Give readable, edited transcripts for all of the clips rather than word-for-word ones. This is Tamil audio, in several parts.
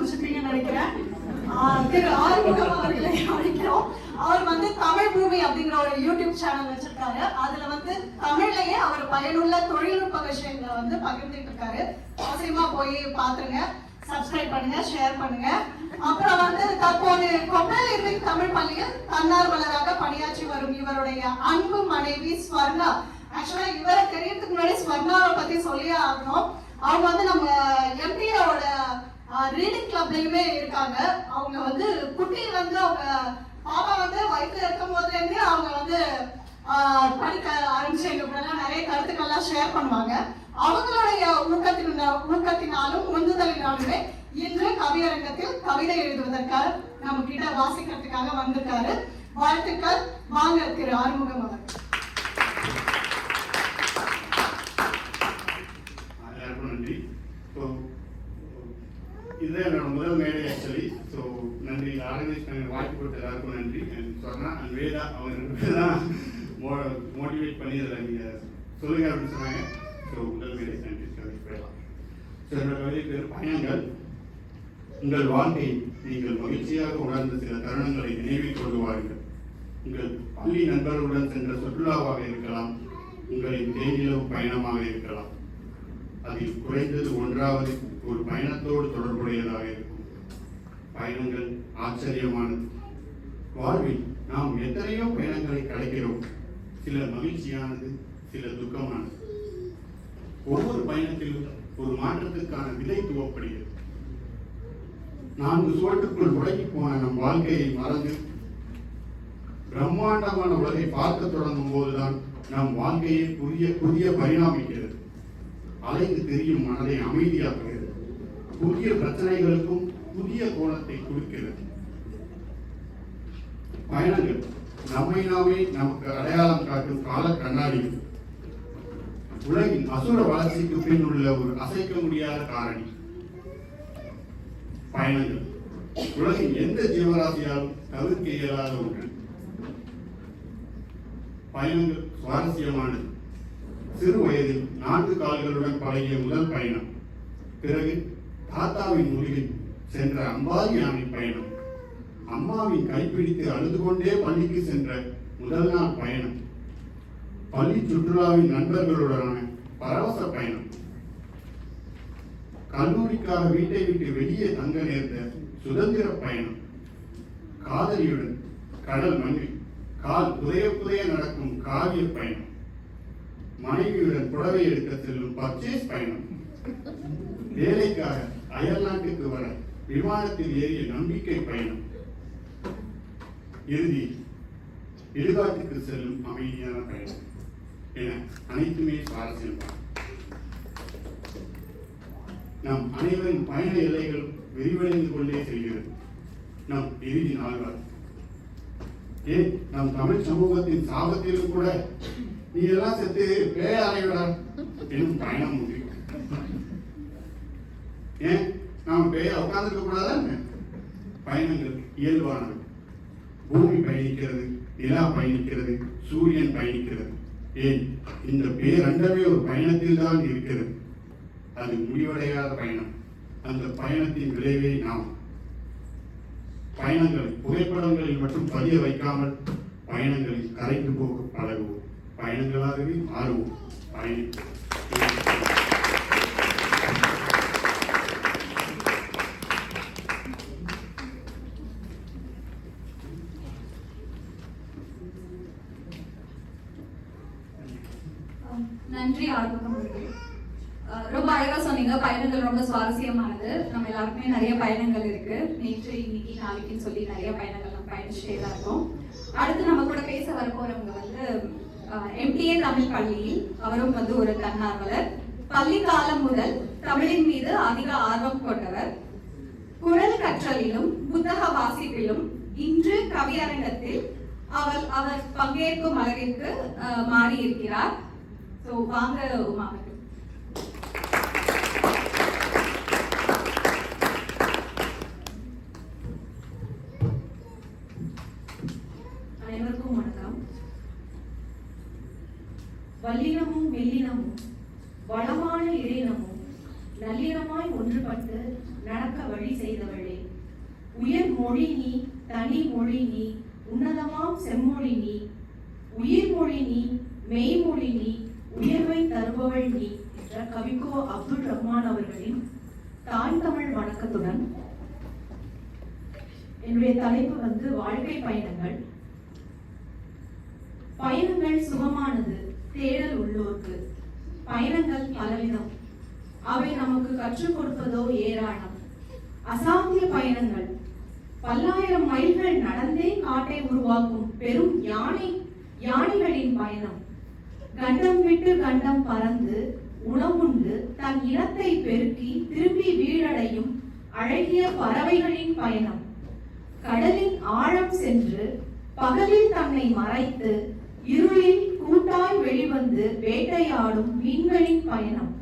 கண்டுபிடிச்சிருப்பீங்கன்னு நினைக்கிறேன். திரு ஆறுமுகம் அவர்களை அழைக்கிறோம். அவர் வந்து தமிழ் பூமி அப்படிங்கிற ஒரு யூடியூப் சேனல் வச்சிருக்காரு. அதுல வந்து தமிழ்லயே அவர் பயனுள்ள தொழில்நுட்ப விஷயங்களை வந்து பகிர்ந்துட்டு இருக்காரு. அவசியமா போய் பாத்துருங்க, சப்ஸ்கிரைப் பண்ணுங்க, ஷேர் பண்ணுங்க. அப்புறம் வந்து தற்போது கொப்பேலிருந்து தமிழ் பள்ளியில் தன்னார்வலராக பணியாற்றி வரும் இவருடைய அன்பு மனைவி ஸ்வர்ணா. ஆக்சுவலா இவரை தெரியறதுக்கு முன்னாடி ஸ்வர்ணாவை பத்தி சொல்லியே ஆகணும். அவங்க வந்து நம்ம எம்பியோட ரீடிங் கிளப்லயுமே இருக்காங்க. அவங்க வந்து குட்டி வந்து அவங்க பாப்பா வந்து வயிற்றுல இருக்கும் போதுல இருந்தே அவங்க வந்து படிக்க ஆரம்பிச்சு எங்க கூட நிறைய கருத்துக்கள்லாம் ஷேர் பண்ணுவாங்க. அவங்களுடைய ஊக்கத்தினாலும் உந்துதலினாலுமே இன்று கவியரங்கத்தில் கவிதை எழுதுவதற்காக நம்ம கிட்ட வாசிக்கிறதுக்காக வந்திருக்காரு. வாழ்த்துக்கள். வாங்க திரு ஆறுமுகம் அவர்கள். நன்றி. இதுதான் என்னோட முதல் மேடை ஆக்சுவலி. ஸோ நன்றி, ஆர்கனைஸ் பண்ண வாய்ப்பு கொடுத்த எல்லாருக்கும் நன்றி. சொன்னா அண்ட் வேதா அவங்க 2 பேர் தான் மோட்டிவேட் பண்ணி அதில் நீங்கள் சொல்லுங்க அப்படின்னு சொன்னாங்க. ஸோ முதல் மேடை நன்றி போயிடலாம். ஸோ என்னோட கவிதை பேர் பயணங்கள். உங்கள் வாழ்க்கை நீங்கள் மகிழ்ச்சியாக உணர்ந்த சில தருணங்களை நினைவில் கொண்டு வாருங்கள். உங்கள் பள்ளி நண்பர்களுடன் சென்ற சுற்றுலாவாக இருக்கலாம், உங்களின் தேனிலவு பயணமாக இருக்கலாம். அதில் குறைந்தது ஒன்றாவது ஒரு பயணத்தோடு தொடர்புடையதாக இருக்கும். பயணங்கள் ஆச்சரியமானது. வாழ்வில் நாம் எத்தனையோ பயணங்களை கடக்கிறோம். சில மகிழ்ச்சியானது, சில துக்கமானது. ஒவ்வொரு பயணத்திலும் ஒரு மாற்றத்துக்கான விதை துவப்படுகிறது. 4 சுவற்றுக்குள் முடங்கி போன நம் வாழ்க்கையை மறந்து பிரம்மாண்டமான உலகை பார்க்க தொடங்கும் போதுதான் நம் வாழ்க்கையை புதிய பரிணாமிக்கிறது. அலைந்து தெரியும் மனதை அமைதியாக்குகிறது. புதிய பிரச்சனைகளுக்கும் புதிய கோணத்தை கொடுக்கிறது. பயணங்கள் நம்மை நாமே நமக்கு அடையாளம் காட்டும் கால கண்ணாடிகள். உலகின் அசுர வளர்ச்சிக்கு பின் உள்ள ஒரு அசைக்க முடியாத காரணி பயணங்கள். உலகின் எந்த ஜீவராசியாலும் தவிர்க்க இயலாத ஒன்று. பயணங்கள் சுவாரஸ்யமானது. சிறு வயதில் 4 கால்களுடன் பழகிய முதல் பயணம். பிறகு தாத்தாவின் முதுகில் சென்ற அம்பாரி யானை பயணம். அம்மாவின் கைப்பிடித்து அழுது கொண்டே பள்ளிக்கு சென்ற முதல் நாள் பயணம். பள்ளி சுற்றுலாவின் நண்பர்களுடனான பரவச பயணம். கல்லூரிக்காக வீட்டை விட்டு வெளியே தங்க நேர்ந்த சுதந்திர பயணம். காதலியுடன் கடல் மண்ணில் கால் புதைய நடக்கும் காவிய பயணம். மனைவியுடன் புடவை எடுக்க செல்லும் பர்ச்சேஸ் பயணம். வேலைக்காக அயல் நாட்டுக்கு வர விமானத்தில் ஏறிய நம்பிக்கை பயணம். இறுதி இடுகாட்டுக்கு செல்லும் அமைதியான பயணம் என அனைத்துமே சுவாரஸ்யம்தான். நம் அனைவரின் பயண எல்லைகள் விரிவடைந்து கொண்டே செல்கிறது. நம் இறுதி நாள்வார். ஏன் நம் தமிழ் சமூகத்தின் சாபத்திலும் கூட நீ எல்லாம் செத்து பேய அறைவிடா என்னும் பயணம் உண்டு. ஏன் நாம் பேய உட்கார்ந்துருக்க கூடாதா? பயணங்கள் இயல்பானது. பூமி பயணிக்கிறது, நிலா பயணிக்கிறது, சூரியன் பயணிக்கிறது. ஏன் இந்த பேரண்டமே ஒரு பயணத்தில் தான் இருக்கிறது. அது முடிவடையாத பயணம். அந்த பயணத்தின் விளைவே நாம். பயணங்களை புகைப்படங்களில் மட்டும் பதிய வைக்காமல் பயணங்களில் கரைந்து போக பழகுவோம். பயணங்களாகவே மாறுவோம். பயணிப்போம். நன்றி ஆர்வம். ரொம்ப அழகா சொன்னீங்க. பயணங்கள் ரொம்ப சுவாரஸ்யமானது. நம்ம எல்லாருக்குமே நிறைய பயணங்கள் இருக்கு. நேற்று, இன்னைக்கு, நாளைக்குன்னு சொல்லி நிறைய பயணங்கள் நம்ம பயணிச்சுட்டே தான் இருக்கோம். அடுத்து நம்ம கூட பேச வர போறவங்க வந்து MTA தமிழ் பள்ளியில் அவரும் வந்து ஒரு தன்னார்வலர். பள்ளி காலம் முதல் தமிழின் மீது அதிக ஆர்வம் கொண்டவர். குரல் கற்றலிலும் புத்தக வாசிப்பிலும் இன்று கவியரங்கத்தில் அவர் பங்கேற்கும் அளவிற்கு மாறி இருக்கிறார். ஸோ வாங்க உமா. அனைவருக்கும் வணக்கம். வல்லினமும் மெல்லினமும் வளமான இடையினமும் நல்லினமாய் ஒன்றுபட்டு நடக்க வழி செய்தவளே, உயர் மொழி நீ, தனி மொழி நீ, உன்னதமாம் செம்மொழி நீ, உயிர் மொழி நீ, மெய்மொழி நீ, உயர்வை தருபவள் நீ என்ற கவிக்கோ அப்துல் ரஹ்மான் அவர்களின் தாய் தமிழ் வணக்கத்துடன் என்னுடைய தலைப்பு வாழ்க்கை பயணங்கள். பயணங்கள் சுகமானது, தேடல் உள்ளோர்க்கு. பயணங்கள் பலவிதம், அவை நமக்கு கற்றுக் கொடுப்பதோ ஏராளம். அசாத்திய பயணங்கள், பல்லாயிரம் மைல்கள் நடந்தே காட்டை உருவாக்கும் பெரும் யானைகளின் பயணம். கண்டம் விட்டு கண்டம் பறந்து உணவுண்டு தன் இனத்தை பெருக்கி திரும்பி வீழடையும் அழகிய பறவைகளின் பயணம். கடலின் ஆழம் சென்று பகலில் தன்னை மறைத்து இருளில் கூட்டாய் வெளிவந்து வேட்டையாடும் மீன்களின் பயணம்.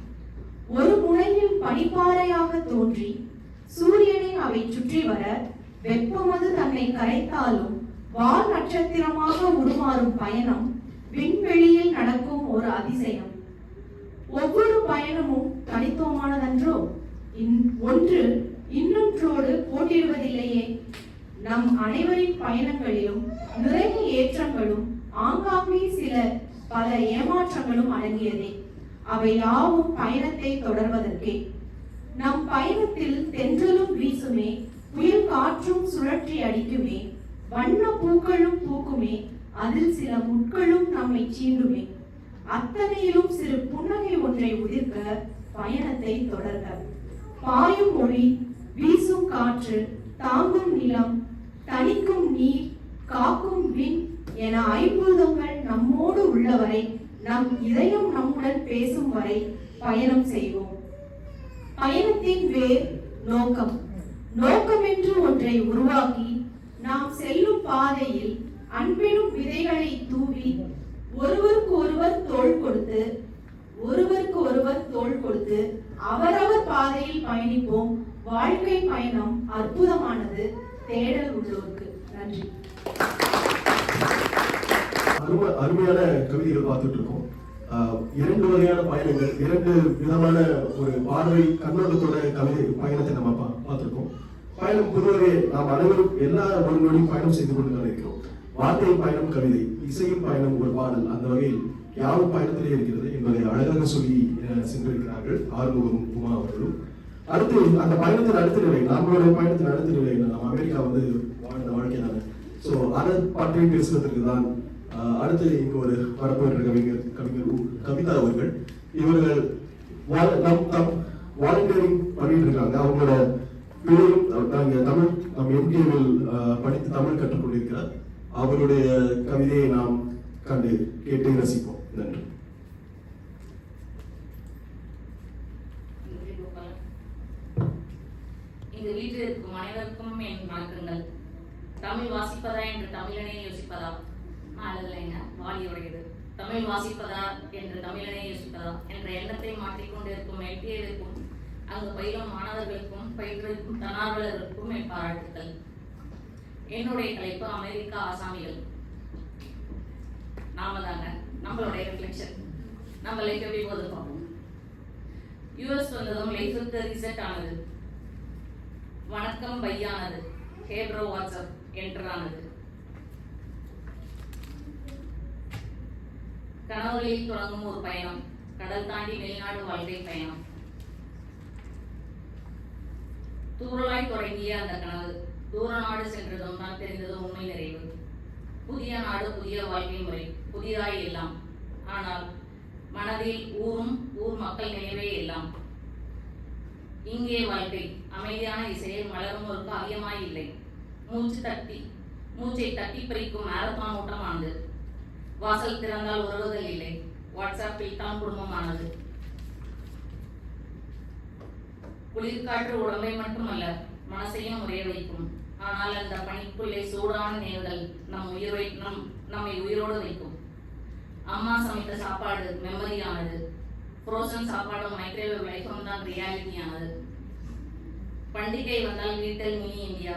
ஒரு முனையில் பனிப்பாறையாக தோன்றி சூரியனை அவை சுற்றி வர வெப்பமது தன்னை கரைத்தாலும் வால் நட்சத்திரமாக உருமாறும் பயணம் விண்வெளியில் நடக்கும் ஒரு அதிசயம். ஒவ்வொரு பயணமும் தனித்துவமானதன்றோ? ஒன்று இன்னொன்றோடு போட்டியிடுவதில்லையே. நம் அனைவரின் பயணங்களிலும் நிறைய ஏற்றங்களும் ஆங்காங்கே பல ஏமாற்றங்களும் அடங்கியதே. அவை யாவும் பயணத்தை தொடர்வதற்கே. நம் பயணத்தில் தென்றலும் வீசுமே, புயல் காற்றும் சுழற்றி அடிக்குமே, வண்ண பூக்களும் பூக்குமே, அதில் சில முட்களும் நம்மை சீண்டுமே. அத்தனையிலும் சிறு புன்னகை ஒன்றை உதிர்க்க பயணத்தை தொடர்க. பாயும் மொழி, வீசும் காற்று, தாங்கும் நிலம், தணிக்கும் நீர், காக்கும் விண் என ஐம்பூதங்கள் நம்மோடு உள்ளவரை, நம் இதயம் நம்முடன் பேசும் வரை பயணம் செய்வோம். பயணத்தின் வேர் நோக்கம். நோக்கம் என்று ஒன்றை உருவாக்கி நாம் செல்லும் பாதையில் அன்பெனும் விதைகளை தூவி ஒருவருக்கு ஒருவர் தோள் கொடுத்து அவரவர் பாதையில் பயணிப்போம். வாழ்க்கை பயணம் அற்புதமானது, தேடல் உள்ளோருக்கு. நன்றி. அருமையான கவிதைகள் பார்த்துட்டு இருக்கோம். இரண்டு வகையான பயணங்கள், இரண்டு விதமான ஒரு பார்வை கண்ணோட்டத்தோட கவிதை பயணத்தை நம்ம பார்த்திருக்கோம். பயணம் பொதுவாகவே நாம் அனைவரும் எல்லா ஒரு நொடியும் பயணம் செய்து கொண்டு இருக்கிறோம். வார்த்தையின் பயணம் கவிதை, இசையின் பயணம் ஒரு பாடல், அந்த வகையில் யாரும் பயணத்திலே இருக்கிறது என்பதை அழகாக சொல்லி சென்றிருக்கிறார்கள் ஆறுமுகம் உமா அவர்களும். அடுத்து அந்த பயணத்தின் அடுத்த நிலை, நம்மளுடைய பயணத்தின் அடுத்த நிலை நம்ம அமெரிக்கா வாழ்ந்த வாழ்க்கை தானே. ஸோ அதை பற்றி பேசுவதற்கு தான் அடுத்து இங்கு ஒரு வரப்போன்ற கவிஞர் கவிதா அவர்கள். இவர்கள் வாலண்டியரிங் பண்ணிட்டு இருக்காங்க. அவங்களோட பிள்ளையும் தமிழ் நம் எம்டிஏவில் படித்து தமிழ் கற்றுக்கொண்டிருக்கிறார். அவருடைய கவிதையை நாம் கண்டு கேட்டு ரசிப்போம். நன்றி. இங்கு வீட்டில் இருக்கும் அனைவருக்கும் என் வணக்கங்கள். தமிழ் வாசிப்பதா என்று தமிழனை யோசிப்பதா? அல்லதுலைங்க, வாலியுடையது. தமிழ் வாசிப்பதா என்று தமிழனை யோசிப்பதா என்ற எண்ணத்தை மாற்றிக்கொண்டிருக்கும் எல்டிஏவிற்கும் அங்கு பயிலும் மாணவர்களுக்கும் பயிற்றுவிக்கும் தன்னார்வலர்களுக்கும் என் பாராட்டுக்கள். என்னுடைய தலைப்பு அமெரிக்கா ஆசாமிகள். நாம தாங்க நம்மளுடைய ரிஃப்ளெக்ஷன். நம்ம லைஃப் எப்படி போது பார்ப்போம். யூஎஸ் வந்ததும் லைஃபுக்கு ரிசெட் ஆனது. வணக்கம் பையானது. ஹேப்ரோ வாட்ஸ்அப் என்றானது. கனவுகளில் தொடங்கும் ஒரு பயணம், கடல் தாண்டி வெளிநாடு வாழ்க்கை பயணம். தூரலாய் தொடங்கிய அந்த கனவு தூர நாடு சென்றதும் தான் தெரிந்தது உண்மை நிறைவு. புதிய நாடு, புதிய வாழ்க்கை முறை, புதிதாய் எல்லாம். ஆனால் மனதில் ஊர் மக்கள் நினைவே எல்லாம். இங்கே வாழ்க்கை அமைதியான இசையில் மலரும் ஒரு காவியமாய் இல்லை. மூச்சை தட்டி பறிக்கும் மாரத்தான் ஓட்டமானது. வாசல் திறந்தால் வருவதல் இல்லை. வாட்ஸ்அப்பில் தான் குடும்பமானது. குளிர்காற்று உடம்பை மட்டுமல்ல மனசையும் உரைய வைக்கும். ஆனால் அந்த பனிக்குள்ளே சூடான நேர்கள் நம்மை உயிரோடு வைக்கும். அம்மா சமைத்த சாப்பாடு மெமரியானது. ஃப்ரோசன் சாப்பாடும் மைக்ரோவேவ் லைஃபும் தான் ரியாலிட்டியானது. பண்டிகை வந்தால் வீட்டில் மினி இந்தியா,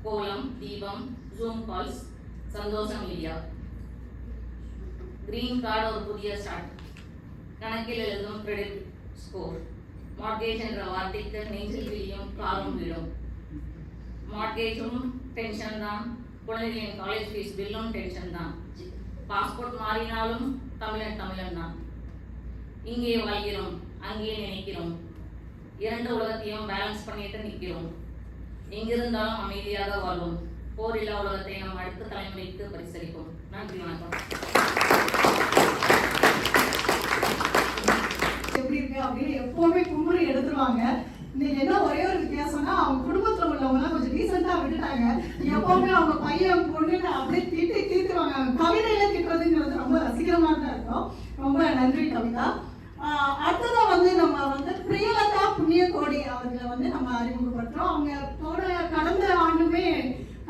கோலம், தீபம், ஜூம் கால்ஸ், சந்தோஷம் மீடியா. கிரீன் கார்டு ஒரு புதிய ஸ்டார்ட். கணக்கில் எழுதும் கிரெடிட் ஸ்கோர். மார்கேஜ் என்ற வார்த்தைக்கு நெஞ்சில் விழியும் காலும் வீடும். மார்கேஜும் டென்ஷன் தான், குழந்தைகளின் காலேஜ் ஃபீஸ் பில்லும் டென்ஷன் தான். பாஸ்போர்ட் மாறினாலும் தமிழன் தான். இங்கே வாழ்கிறோம், அங்கே நினைக்கிறோம், இரண்டு உலகத்தையும் பேலன்ஸ் பண்ணிட்டு நிற்கிறோம். எங்கிருந்தாலும் அமைதியாக வாழ்வோம். போரில்லா உலகத்தை நம் அடுத்த தலைமுறைக்கு பரிசளிப்போம். நன்றி, வணக்கம். எப்படி இருக்கு அப்படின்னு எப்பவுமே கும்புறி எடுத்துருவாங்க. இன்னைக்கு என்ன ஒரே ஒரு வித்தியாசம்னா அவங்க குடும்பத்துல உள்ளவங்க கொஞ்சம் டீசெண்டா விட்டுட்டாங்க. எப்பவுமே அவங்க பையன் பொண்ணுன்னு அப்படியே தீர்த்துவாங்க. கவிதையில திட்டுறதுங்கிறது ரொம்ப ரசிகரமா தான் இருக்கும். ரொம்ப நன்றி கவிதா. அடுத்ததா நம்ம பிரியலதா புண்ணியகோடி அவர்களை நம்ம அறிமுகப்படுத்துறோம். அவங்க கடந்த ஆண்டுமே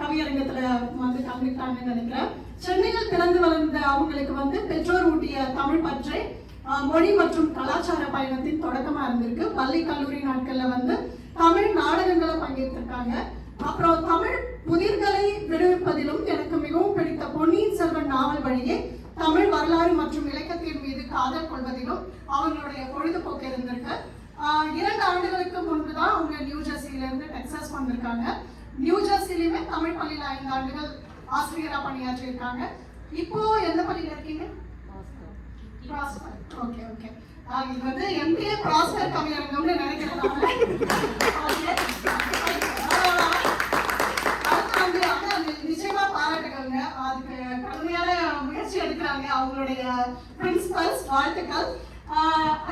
கவியரங்கத்துல கலந்துட்டாங்கன்னு நினைக்கிறேன். சென்னையில் பிறந்து வளர்ந்த அவங்களுக்கு பெற்றோர் ஊட்டிய தமிழ் பற்றை மொழி மற்றும் கலாச்சார பயணத்தின் தொடக்கமா இருந்திருக்கு. பள்ளி கல்லூரி நாட்கள்ல தமிழ் நாடகங்களை பங்கேற்றிருக்காங்க. அப்புறம் தமிழ் புதிர்களை விடுவிப்பதிலும் எனக்கு மிகவும் பிடித்த பொன்னியின் செல்வன் நாவல் வழியே தமிழ் வரலாறு மற்றும் இலக்கியத்தின் மீது காதல் கொள்வதிலும் அவங்களுடைய பொழுதுபோக்கு இருந்திருக்கு. 2 ஆண்டுகளுக்கு முன்புதான் அவங்க நியூ ஜெர்சியில இருந்து டெக்சாஸ் வந்திருக்காங்க. நியூ ஜெர்சிலையுமே தமிழ் பள்ளியில 5 ஆண்டுகள் ஆசிரியரா பணியாற்றி இருக்காங்க. இப்போ எந்த பள்ளியில இருக்கீங்க? Okay okay. இது MPA ப்ராஸ்பர் கவியரங்கம்னு நினைக்கிறேன். நிச்சயமா பாராட்டுகள்ங்க. அதுக்கு கடுமையான முயற்சி எடுக்கிறாங்க அவங்களுடைய பிரின்சிபல்ஸ். வாழ்த்துக்கள்.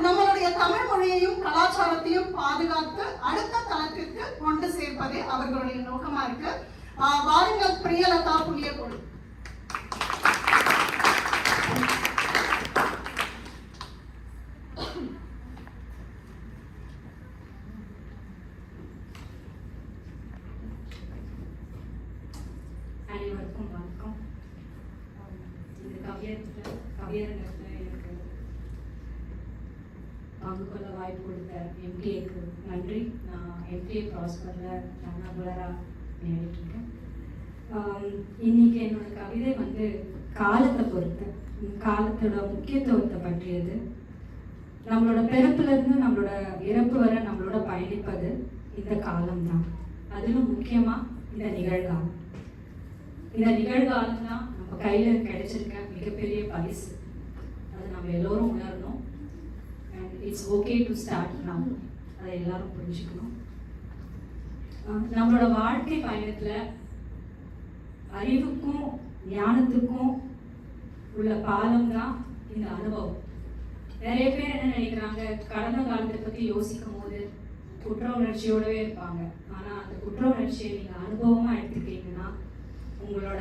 நம்மளுடைய தமிழ் மொழியையும் கலாச்சாரத்தையும் பாதுகாத்து அடுத்த தளத்திற்கு கொண்டு சேர்ப்பதே அவர்களுடைய நோக்கமா இருக்கு. வாருங்கள் பிரியலதா புண்ணியகோடி. அனைவருக்கும் வணக்கம். இந்த கவியரங்கத்தில் எனக்கு பங்கு கொள்ள வாய்ப்பு கொடுத்த MTA-க்கு நன்றி. நான் MTA ப்ராஸ்பரில் ரன்னாபுலராக நேரிட்டிருக்கேன். இன்னைக்கு என்னோட கவிதை காலத்தை பொறுத்து, காலத்தோட முக்கியத்துவத்தை பற்றியது. நம்மளோட பிறப்புலேருந்து நம்மளோட இறப்பு வரை நம்மளோட பயணிப்பது இந்த காலம்தான். அதிலும் முக்கியமாக இந்த நிகழ்காலம். இந்த நிகழ்காலம் தான் நம்ம கையில் கிடைச்சிருக்க மிகப்பெரிய பரிசு. அதை நம்ம எல்லோரும் உணரணும். And it's okay to start now. அதை எல்லாரும் புரிஞ்சுக்கணும். நம்மளோட வாழ்க்கை பயணத்தில் அறிவுக்கும் ஞானத்துக்கும் உள்ள பாலம் தான் இந்த அனுபவம். நிறைய பேர் என்ன நினைக்கிறாங்க, கடந்த காலத்தை பற்றி யோசிக்கும் போது குற்ற உணர்ச்சியோடவே இருப்பாங்க. ஆனால் அந்த குற்ற உணர்ச்சியை நீங்கள் அனுபவமாக எடுத்துக்கிட்டீங்கன்னா உங்களோட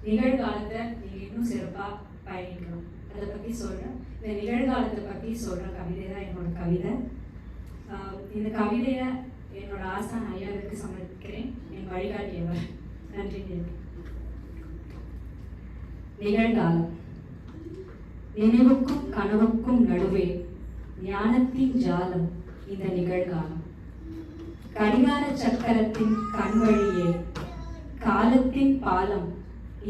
நிகழ்காலத்தை நீங்கள் இன்னும் சிறப்பாக பயணிக்கணும். அதை பற்றி சொல்கிறேன். இந்த நிகழ்காலத்தை பற்றி சொல்கிற கவிதை தான் என்னோட கவிதை. இந்த கவிதையை என்னோட ஆசான் ஐயாவிற்கு சமர்ப்பிக்கிறேன், என் வழிகாட்டியவர். நன்றி. நிகழ்காலம். நினைவுக்கும் கனவுக்கும் நடுவே ஞானத்தின் ஜாலம் இந்த நிகழ்காலம். கடிகார சக்கரத்தின் கண் வழியே காலத்தின் பாலம்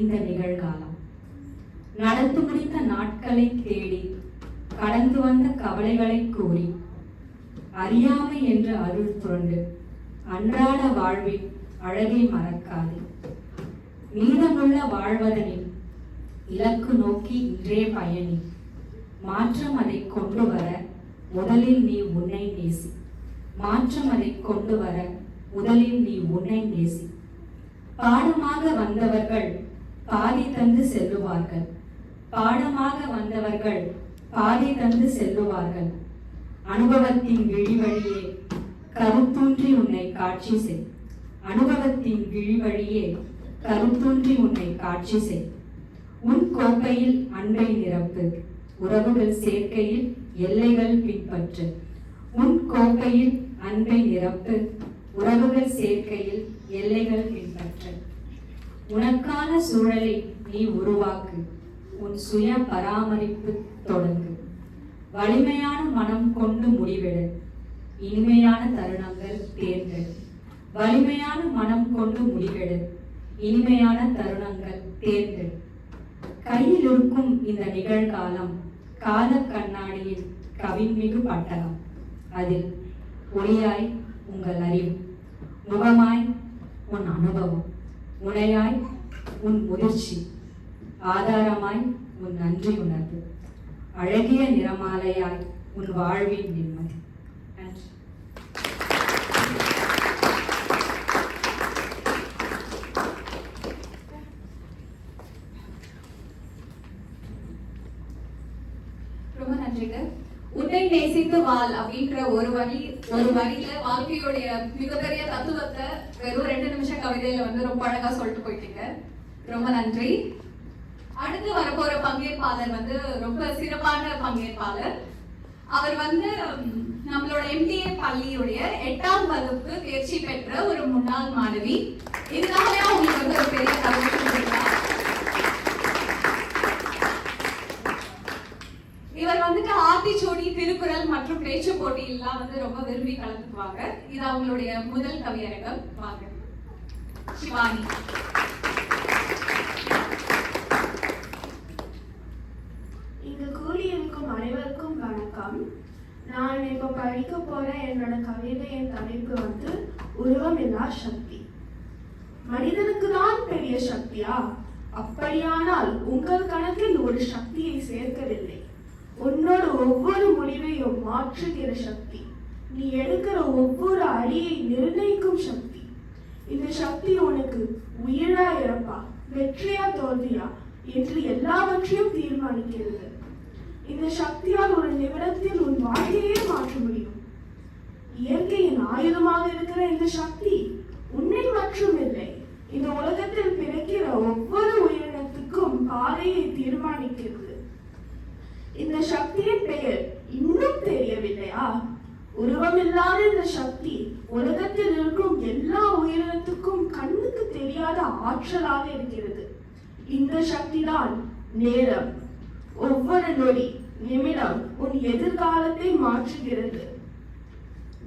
இந்த நிகழ்காலம். நடந்து முடிந்த நாட்களை தேடி கடந்து வந்த கவலைகளை கூறி அறியாமை என்ற அருள் புரண்டு அன்றாட வாழ்வின் அழகை மறக்காது. மீதமுள்ள வாழ்வதனில் இலக்கு நோக்கி இன்றே பயணி. மாற்றம் அதை கொண்டு வர முதலில் நீ உன்னை நேசி. மாற்றம் அதை கொண்டு வர முதலில் நீ உன்னை நேசி. பாடமாக வந்தவர்கள் பாதி தந்து செல்லுவார்கள். பாடமாக வந்தவர்கள் பாதி தந்து செல்லுவார்கள். அனுபவத்தின் விழிவழியே கருத்தூன்றி உன்னை காட்சி செய். அனுபவத்தின் விழிவழியே கருத்தூன்றி உன்னை காட்சி செய். உன் கோப்பையில் அன்பை நிரப்பு. உறவுகள் சேர்க்கையில் எல்லைகள் பின்பற்று. உன் கோப்பையில் அன்பை நிரப்பு. உறவுகள் சேர்க்கையில் எல்லைகள் பின்பற்று. உனக்கான சூழலை நீ உருவாக்கு. உன் சுய பராமரிப்பு தொடங்கு. வலிமையான மனம் கொண்டு முடிவெடு. இனிமையான தருணங்கள் தேர்ந்தெடு. வலிமையான மனம் கொண்டு முடிவெடு. இனிமையான தருணங்கள் தேர்ந்தெடு. கையில் இருக்கும் இந்த நிகழ்காலம் கால கண்ணாடியில் கவின்மிகு பட்டகம். அதில் ஒளியாய் உங்கள் அறிவு, முகமாய் உன் அனுபவம், முனையாய் உன் முதிர்ச்சி, ஆதாரமாய் உன் நன்றி உணர்வு, அழகிய நிறமாலையாய் உன் வாழ்வின் நிம்மதி. நன்றி. ரொம்ப நன்றிங்க. உன்னை நேசித்து வாழ் அப்படின்ற ஒரு வரியில வாழ்க்கையுடைய மிகப்பெரிய தத்துவத்தை வெறும் 2 நிமிஷம் கவிதையில வந்து ரொம்ப அழகா சொல்லிட்டு போயிட்டீங்க. ரொம்ப நன்றி. அடுத்து வரப்போற பங்கேற்பாளர் வந்து ரொம்ப சிறப்பான பங்கேற்பாளர். அவர் வந்து நம்மளோட MTA பள்ளியுடைய 8ஆம் வகுப்பு தேர்ச்சி பெற்ற ஒரு முன்னாள் மாணவி. இதனாலே அவங்களுக்கு வந்து ஒரு பெரிய கவிதை கொடுக்கிறார். இவர் வந்துட்டு ஆத்திச்சூடி, திருக்குறள் மற்றும் பேச்சு போட்டியெல்லாம் வந்து ரொம்ப விரும்பி கலந்துக்குவாங்க. இது அவங்களுடைய முதல் கவியரங்கம். வாங்க சிவானி. இங்கு கூடியிருக்கும் அனைவருக்கும் வணக்கம். நான் இப்போ படிக்க போற என்னோட கவிதையின் தலைப்பு வந்து உருவமில்லா சக்தி. மனிதனுக்கு தான் பெரிய சக்தியா? அப்படியானால் உங்கள் கணக்கில் ஒரு சக்தியை சேர்க்கவில்லை. உன்னோட ஒவ்வொரு முடிவையும் மாற்றுகிற சக்தி, நீ எடுக்கிற ஒவ்வொரு அடியை நிர்ணயிக்கும் சக்தி. இந்த சக்தி உனக்கு உயிரா இறப்பா, வெற்றியா தோல்வியா என்று எல்லாவற்றையும் தீர்மானிக்கிறது. இந்த சக்தியால் ஒரு நிமிடத்தில் உன் வாழ்க்கையே மாற்ற முடியும். இயற்கையின் ஆயுதமாக இருக்கிற இந்த சக்தி உன்னை மற்றும் இல்லை, இந்த உலகத்தில் பிறக்கிற ஒவ்வொரு உயிரினத்துக்கும் பாதையை தீர்மானிக்கிறது. இந்த சக்தியின் பெயர் இன்னும் தெரியவில்லையா? உருவமில்லாத இந்த சக்தி உலகத்தில் இருக்கும் எல்லா உயிரினத்துக்கும் கண்ணுக்கு தெரியாத ஆற்றலாக இருக்கிறது. இந்த சக்தி தான் நேரம். ஒவ்வொரு நொடி, நிமிடம் உன் எதிர்காலத்தை மாற்றுகிறது.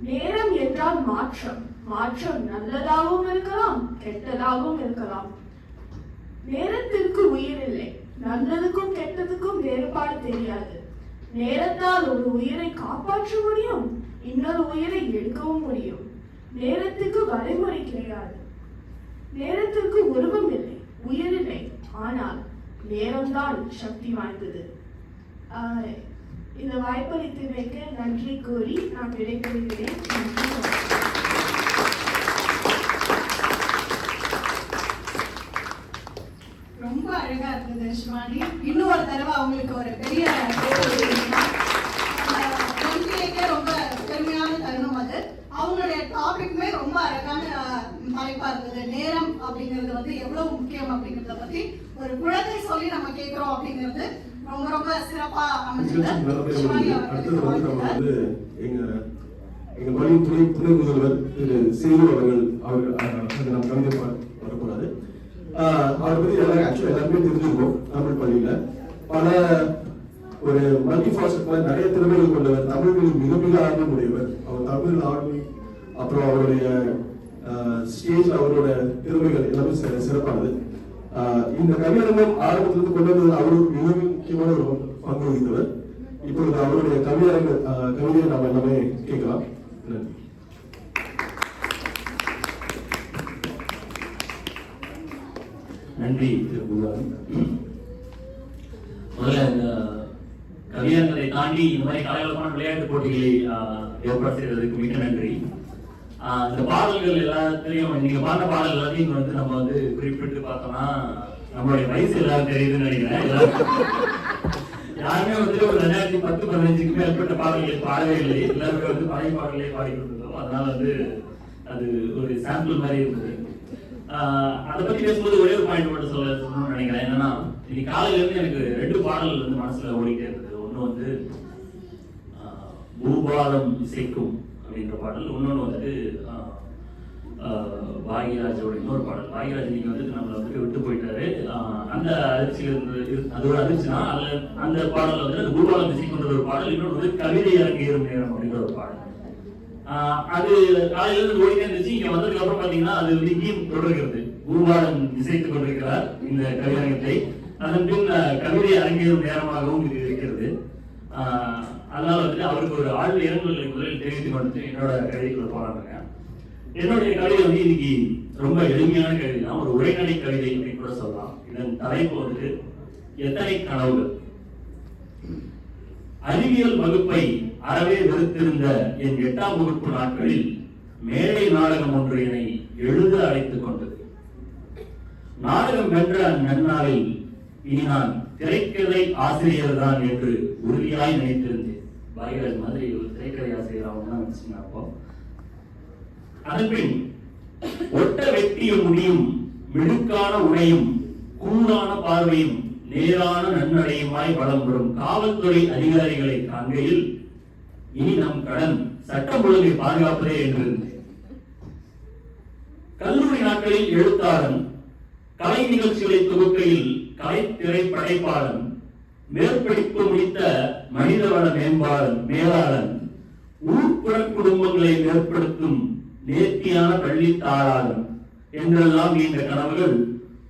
நேரம் என்றால் மாற்றம். மாற்றம் நல்லதாகவும் இருக்கலாம், கெட்டதாகவும் இருக்கலாம். நேரத்திற்கு உயிர் இல்லை. நல்லதுக்கும் கெட்டதுக்கும் வேறுபாடு தெரியாது. நேரத்தால் ஒரு உயிரை காப்பாற்ற முடியும், இன்னொரு உயிரை எடுக்கவும் முடியும். நேரத்துக்கு வரைமுறை கிடையாது. நேரத்திற்கு உருவம் இல்லை, உயிர் இல்லை. ஆனால் நேரம்தான் சக்தி வாய்ந்தது. இந்த வாய்ப்பளித்து வைக்க நன்றி கூறி நான் விடைபெறுகிறேன். ரொம்ப அழகா இருந்தது சிவானி. இன்னும் ஒரு தடவை அவங்களுக்கு ஒரு பெரிய ரொம்ப பெருமையான தருணம் அது. அவங்களுடைய டாபிக்குமே ரொம்ப அழகான தலைப்பா இருந்தது. நேரம் அப்படிங்கிறது வந்து எவ்வளவு முக்கியம் அப்படிங்கறத பத்தி ஒரு குழந்தை சொல்லி நம்ம கேட்கிறோம் அப்படிங்கிறது ரொம்ப ரொம்ப சிறப்பா அமைச்சது. அடுத்தது வந்து நம்ம வந்து எங்க பள்ளியின் துணை முதல்வர் திரு சேது அவர்கள் நம்ம கவிதை வரக்கூடாது. அவரை பத்தி எல்லாருமே தெரிஞ்சிருக்கோம். தமிழ் பள்ளியில பல ஒரு மல்டிஃபாசெட் நிறைய திறமைகள் கொண்டவர். தமிழில் மிக மிக ஆர்வம் உடையவர். அவர் தமிழ் ஆர்வம், அப்புறம் அவருடைய ஸ்டேஜ், அவரோட திறமைகள் எல்லாமே சிறப்பானது. இந்த கவியரங்கம் ஆரம்பத்திலிருந்து கொண்டு வந்தது அவருக்கு மிக முக்கியமான ஒரு பங்கு வகித்தவர். இப்பொழுது அவருடைய கவிதையை நாம் எல்லாமே கேட்கலாம். நன்றி. நன்றி திரு குருவாரி. முதல்ல இந்த கவியரங்களை தாண்டி இந்த மாதிரி கலகலப்பான விளையாட்டு போட்டிகளை ஏற்பாடு செய்வதற்கு மிக நன்றி. இந்த பாடல்கள் எல்லாத்தையும் நீங்க பாடின பாடல் எல்லாத்தையும் வந்து நம்ம வந்து குறிப்பிட்டு பார்த்தோம்னா நம்மளுடைய வயசு எல்லாரும் தெரியுதுன்னு நினைக்கிறேன். யாருமே வந்து ஒரு 2010-15க்கு மேற்பட்ட பாடல்களை பாடவே இல்லை. எல்லாருமே வந்து பழைய பாடல்களே பாடிக்கொண்டிருந்தோம். அதனால வந்து அது ஒரு சாம்பிள் மாதிரி இருந்தது. அதை பத்தி பேசும்போது ஒரே ஒரு பாயிண்ட் மட்டும் சொல்லணும்னு நினைக்கிறேன். என்னன்னா, இன்னைக்கு காலையில இருந்து எனக்கு 2 பாடல் வந்து மனசுல ஓடிட்டே இருந்தது. ஒண்ணு வந்து பூபாலம் இசைக்கும் அப்படின்ற பாடல், இன்னொன்று வந்துட்டு பாக்யராஜோட இன்னொரு பாடல். பாக்யராஜ் நீங்க வந்துட்டு நம்மளை வந்துட்டு விட்டு போயிட்டாரு. அந்த அதிர்ச்சியில இருந்து அதோட அதிர்ச்சினா அந்த பாடல் வந்து அந்த பூபாலம் இசைக்குன்ற ஒரு பாடல், இன்னொன்று வந்து கவிதை அரங்கேறும் நேரம் அப்படின்ற ஒரு பாடல். அது காலையில இருந்து ஓடிட்டே இருந்துச்சு. இங்க வந்ததுக்கு அப்புறம் பாத்தீங்கன்னா அது வந்து இங்கேயும் தொடர்கிறது. பூபாலம் இசைத்துக் கொண்டிருக்கிறார் இந்த கவியரங்கத்தை. அதன் பின் கவிதை அரங்கேறும் நேரமாகவும் இது இருக்கிறது. அதனால வந்துட்டு அவருக்கு ஒரு ஆழ்ந்த இரங்கல்களை முதலில் தெரிவித்துக் கொண்டு என்னோட கவிதைக்குள்ள போறாங்க. என்னுடைய கவிதை வந்து இன்னைக்கு ரொம்ப எளிமையான கவிதை தான், ஒரு உரைநடை கவிதை அப்படின்னு கூட சொல்லலாம். இதன் தலைப்பு வந்துட்டு எத்தனை கனவுகள். அறிவியல் வகுப்பை அறவே வெறுத்திருந்த என் 8ஆம் வகுப்பு நாட்களில் மேடை நாடகம் ஒன்று என்னை எழுத அழைத்துக் கொண்டது. நாடகம் வென்ற அந்நன்னாளில் இனி நான் திரைக்கதை ஆசிரியர் தான் என்று உறுதியாய் நினைத்திருந்தேன். பாகிராஜ் மாதிரி ஒரு திரைக்கதை ஆசிரியர் அவங்க நினைச்சுங்க. அப்போ அதன்பின் ஒட்ட வெட்டிய முடியும், மிடுக்கான உடையும், கூரான பார்வையும், நேரான நன்னடையுமாய் வலம் வரும் காவல்துறை அதிகாரிகளை காண்கையில் இனி நம் கடன் சட்டம் ஒழுங்கை பாதுகாப்பதே என்றிருந்தேன். கல்லூரி நாட்களில் எழுத்தாளன், கலை நிகழ்ச்சிகளை தொகுக்கையில் கலைத்திரை படைப்பாளன், மேற்படிப்பு முடித்த மனிதவள மேலாளன், ஊர்ப்புற குடும்பங்களை ஏற்படுத்தும் நேர்த்தியான பள்ளி தாளாளன் என்றெல்லாம் இந்த கனவுகள்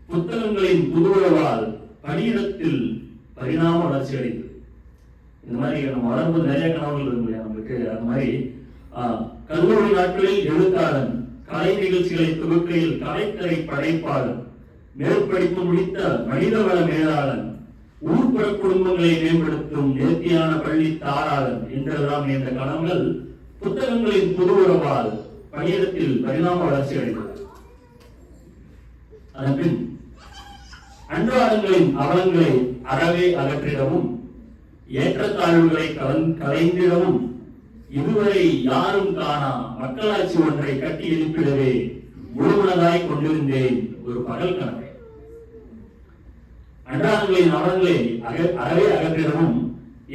புத்தகங்களின் புதுவரவால் பணியிடத்தில் பரிணாம வளர்ச்சி அடைந்தது. இந்த மாதிரி நம்ம வளரும்போது நிறைய கனவுகள் இருக்கு இல்லையா நம்மளுக்கு. அது மாதிரி கல்லூரி நாட்களில் எழுத்தாளன், கலை நிகழ்ச்சிகளை தொகுக்கையில் கலைத்திரை படைப்பாளன், மேற்படிப்பு முடித்த மனிதவள மேலாளன், ஊர்ப்புற குடும்பங்களை மேம்படுத்தும் நேர்த்தியான பள்ளி தாராளன் என்றெல்லாம் இந்த கனவுகள் புத்தகங்களின் புதுவுறவால் பணியிடத்தில் பரிணாம வளர்ச்சி அடைந்தது. அதன்பின் அன்றாடங்களின் அவலங்களை அறவே அகற்றிடவும், ஏற்றத்தாழ்வுகளை கலைந்திடவும், இதுவரை யாரும் காணா மக்களாட்சி ஒன்றை கட்டி எழுப்பிடவே முழுமனதாய் கொண்டிருந்தேன் ஒரு பகல் கனவை. அன்றாடங்களின் அவலங்களை அறவே அகற்றிடவும்,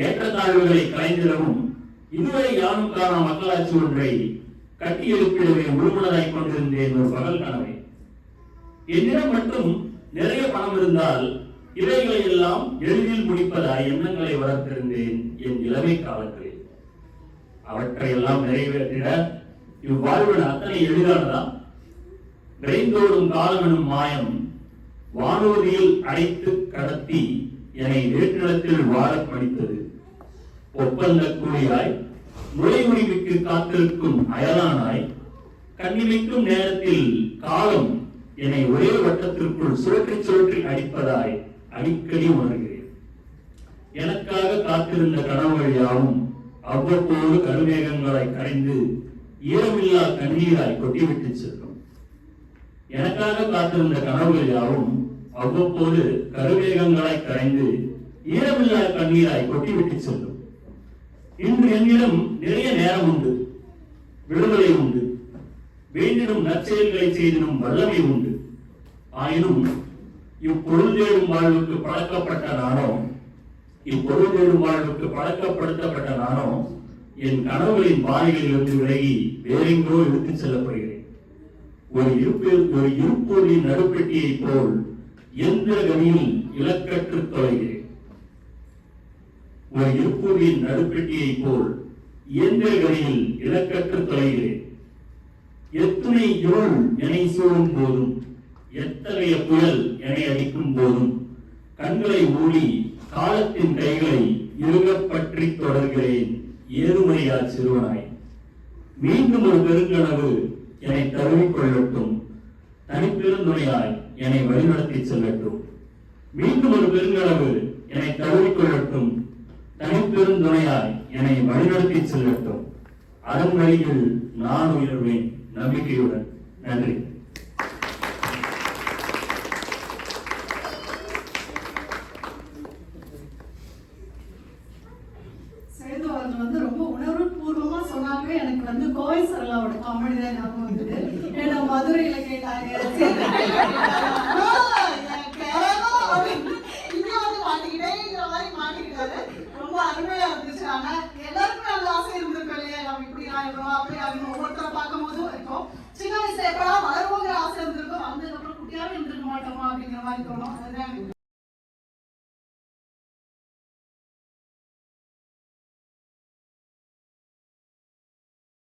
ஏற்றத்தாழ்வுகளை கலைந்திடவும், இதுவரை யாரும் காணா மக்களாட்சி ஒன்றை கட்டி எழுப்பிடவே முழுமனதாய் கொண்டிருந்தேன் ஒரு பகல் கனவை. என்னிடம் மட்டும் நிறைய பணம் இருந்தால் இவைகளை எல்லாம் எளிதில் முடிப்பதாய் எண்ணங்களை வளர்த்திருந்தேன் என் இளமை காலங்களில். அவற்றையெல்லாம் நிறைவேற்றிட இவ்வாழ்வின் அத்தனை எளிதானதா? விரைந்தோடும் காலம் எனும் மாயம் வானூர்தியில் அடைத்து கடத்தி என்னை வேற்றிடத்தில் வாழ பணித்தது. ஒப்பந்த கூலியாய், நுழைவுரிமைக்கு காத்திருக்கும் அயலானாய், கண்ணிமைக்கும் நேரத்தில் காலம் என்னை ஒரே வட்டத்திற்குள் சுழற்றி சுழற்றி அடிப்பதாய் அடிக்கடி உணர்கிறேன். எனக்காக காத்திருந்த கனவுகள் யாவும் அவ்வப்போது கருமேகங்களாய் கரைந்து ஈரமில்லா கண்ணீராய் கொட்டிவிட்டு செல்லும். எனக்காக காத்திருந்த கனவுகள் யாவும் அவ்வப்போது கருமேகங்களாய் கரைந்து ஈரமில்லா கண்ணீராய் கொட்டிவிட்டு செல்லும். இன்று என்னிடம் நிறைய நேரம் உண்டு, விடுதலை உண்டு, வேண்டிடும் நற்செயல்களை செய்திடும் வல்லமை உண்டு. ஆயினும் இப்பொருள் தேடும் வாழ்வுக்கு பழக்கப்பட்ட நானோ, இப்பொருள் தேடும் வாழ்வுக்கு பழக்கப்படுத்தப்பட்ட நானோ என் கனவுகளின் பாதைகளில் இருந்து விலகி வேறெங்கோ எடுத்துச் செல்லப்படுகிறேன். ஒரு இருப்பொருளின் நடுப்பெட்டியை போல் எந்திர கதியில் இலக்கற்று தொலைகிறேன். ஒரு இருப்பொருளின் நடுப்பெட்டியை போல் இயந்திர கதியில் இலக்கற்று தொலைகிறேன். எத்துணை இருள் என்னை சூழும் போதும், எத்தகைய புயல் என்னை அடிக்கும் போதும் கண்களை மூடி காலத்தின் கைகளை இறுகப் பற்றி தொடர்கிறேன் ஏறுமையா சிறுவனாய். மீண்டும் ஒரு பெருங்கனவு என்னை தழுவிக்கொள்ளட்டும், தனிப்பெருந்துணையாய் என்னை வழிநடத்தி செல்லட்டும். மீண்டும் ஒரு பெருங்கனவு என்னை தழுவிக்கொள்ளட்டும், தனிப்பெருந்துணையாய் என்னை வழிநடத்தி செல்லட்டும். அதன் வழியில் நான் உயர்வேன் நம்பிக்கையுடன். நன்றி. சேது அவர்கள் வந்து ரொம்ப உணர்வு பூர்வமா சொன்னாங்க. எனக்கு வந்து கோவை சரளாவோட காமெடி தான் ஞாபகம் வந்தது. ஏன்னா மதுரையில கேட்டாங்க, இங்க வந்து மாட்டிக்கிட்டேங்கிற மாதிரி மாட்டிக்கிட்டாரு. ரொம்ப அருமையா இருந்துச்சு. ஆனா எல்லாருக்குமே அந்த ஆசை இருந்திருக்கும் இல்லையா, நம்ம இப்படி ஆகணும் அப்படி ஆகணும். ஒவ்வொருத்தரை பார்க்கும் போதும் இருக்கும் சின்ன வயசுல எப்படா வளருவோங்கிற ஆசை இருந்திருக்கும். வந்ததுக்கப்புறம் குட்டியாவே இருந்திருக்க மாட்டோமா அப்படிங்கிற மாதிரி தோணும். அதுதான்